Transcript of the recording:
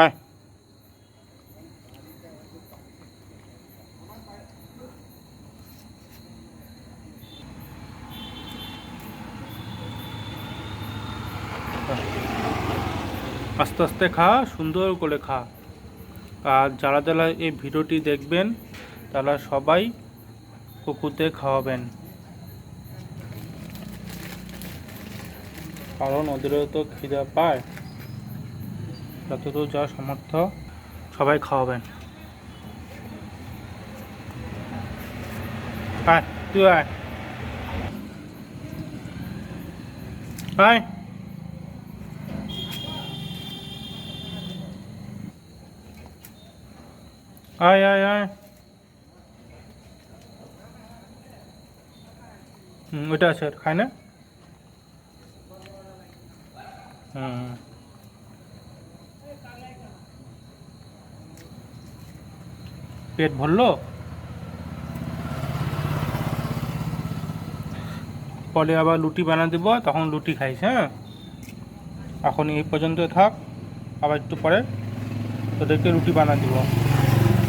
আয় আস্তে আস্তে খা, সুন্দর করে খা। আর যারা যারা এই ভিডিওটি দেখবেন তারা সবাই কুকুরদের খাওয়াবেন, কারণ ওদেরও তো খিদে পায়। যতদূর যা সামর্থ্য সবাই খাওয়াবেন। আয় তুই আয়, আয় আয় আয় আয়। ওইটা আছে, খায় না। পেট ভরলো, পরে আবার লুটি বানা দেবো, তখন লুটি খাইস। হ্যাঁ, এখন এই পর্যন্ত থাক, আবার একটু পরে তোদেরকে রুটি বানা দিব।